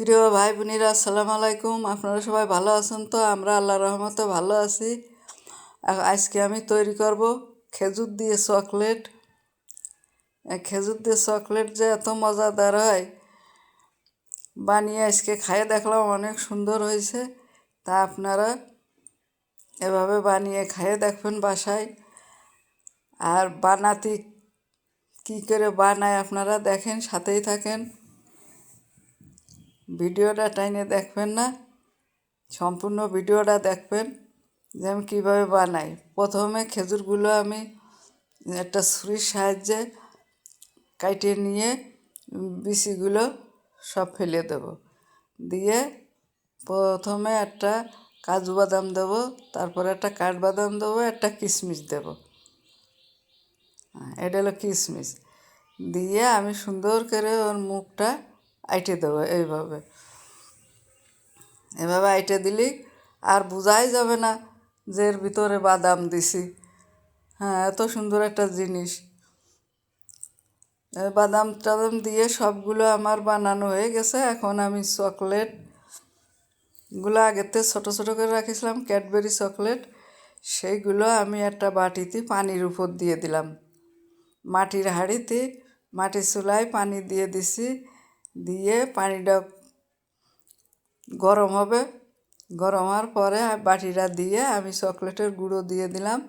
প্রিয় ভাই বোনেরা, আসসালামু আলাইকুম। আপনারা সবাই ভালো আছেন? তো আমরা আল্লাহর রহমতে ভালো আছি। আজকে আমি তৈরি করব খেজুর দিয়ে চকলেট। খেজুর দিয়ে চকলেট যে এত মজাদার হয়, বানিয়ে আজকে খাইয়ে দেখলাম, অনেক সুন্দর হয়েছে। তা আপনারা এভাবে বানিয়ে খাইয়ে দেখবেন বাসায়। আর বানাতে কী করে বানায় আপনারা দেখেন, সাথেই থাকেন, ভিডিওটা টাইনে দেখবেন না, সম্পূর্ণ ভিডিওটা দেখবেন যে আমি কীভাবে বানাই। প্রথমে খেজুরগুলো আমি একটা ছুরির সাহায্যে কাটিয়ে নিয়ে বিচিগুলো সব ফেলে দেব। দিয়ে প্রথমে একটা কাজু বাদাম দেবো, তারপরে একটা কাঠবাদাম দেবো, একটা কিশমিশ দেবো। এটা হলো কিশমিশ। দিয়ে আমি সুন্দর করে ওর মুখটা আইটে দেবো। এইভাবে আইটে দিলে আর বোঝাই যাবে না যে এর ভিতরে বাদাম দিছি। হ্যাঁ, এত সুন্দর একটা জিনিস। বাদাম টাদাম দিয়ে সবগুলো আমার বানানো হয়ে গেছে। এখন আমি চকলেটগুলো আগেতে ছোটো ছোটো করে রাখিছিলাম, ক্যাডবেরি চকলেট, সেইগুলো আমি একটা বাটিতে পানির উপর দিয়ে দিলাম। মাটির হাঁড়িতে মাটির চুলায় পানি দিয়ে দিছি। দিয়ে পানিটা গরম হবে, গরম হওয়ার পরে বাটিটা দিয়ে আমি চকলেটের গুঁড়ো দিয়ে দিলাম।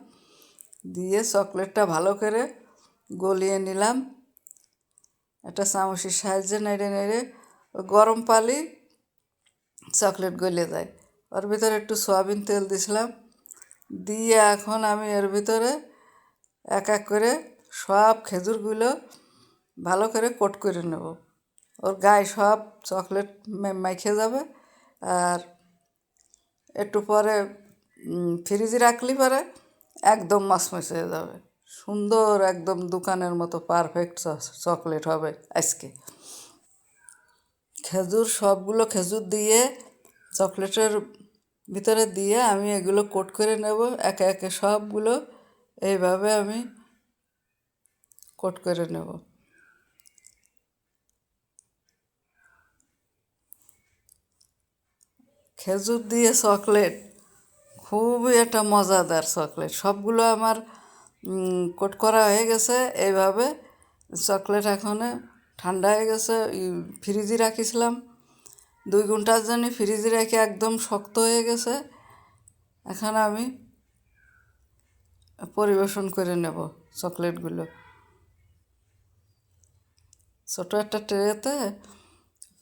দিয়ে চকলেটটা ভালো করে গলিয়ে নিলাম একটা চামচের সাহায্যে। নেড়ে নেড়ে গরম পানি চকলেট গলে যায়। ওর ভিতরে একটু সয়াবিন তেল দিছিলাম। দিয়ে এখন আমি এর ভিতরে এক এক করে সব খেজুরগুলো ভালো করে কোট করে নেব। ওর গায়ে সব চকলেট মাখে যাবে। আর একটু পরে ফ্রিজে রাখলে পরে একদম মচমচ হয়ে যাবে, সুন্দর একদম দোকানের মতো পারফেক্ট চকলেট হবে আজকে। সবগুলো খেজুর দিয়ে চকলেটের ভিতরে দিয়ে আমি এগুলো কোট করে নেব একে একে সবগুলো। এইভাবে আমি কোট করে নেব। খেজুর দিয়ে চকলেট খুবই একটা মজাদার চকলেট। সবগুলো আমার কোট করা হয়ে গেছে। এইভাবে চকলেট এখন ঠান্ডা হয়ে গেছে। ফ্রিজে রাখিছিলাম 2 ঘন্টার জন্য, ফ্রিজে রেখে একদম শক্ত হয়ে গেছে। এখন আমি পরিবেশন করে নেব চকলেটগুলো। ছোটো একটা ট্রেতে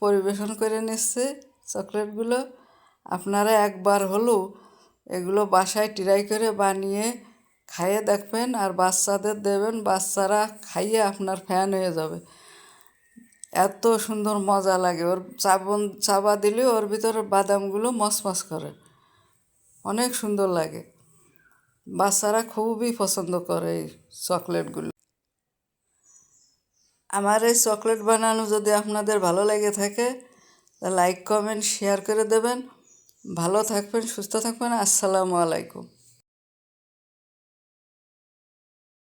পরিবেশন করে নিচ্ছি চকলেটগুলো। আপনারা একবার হলেও এগুলো বাসায় ট্রাই করে বানিয়ে খাইয়ে দেখবেন আর বাচ্চাদের দেবেন। বাচ্চারা খাইয়ে আপনার ফ্যান হয়ে যাবে, এত সুন্দর মজা লাগে। ওর চাবা দিলে ওর ভিতরে বাদামগুলো মচমচ করে, অনেক সুন্দর লাগে। বাচ্চারা খুবই পছন্দ করে এই চকলেটগুলো। আমার এই চকলেট বানানো যদি আপনাদের ভালো লেগে থাকে, তা লাইক কমেন্ট শেয়ার করে দেবেন। ভালো থাকবেন, সুস্থ থাকবেন। আসসালামু আলাইকুম।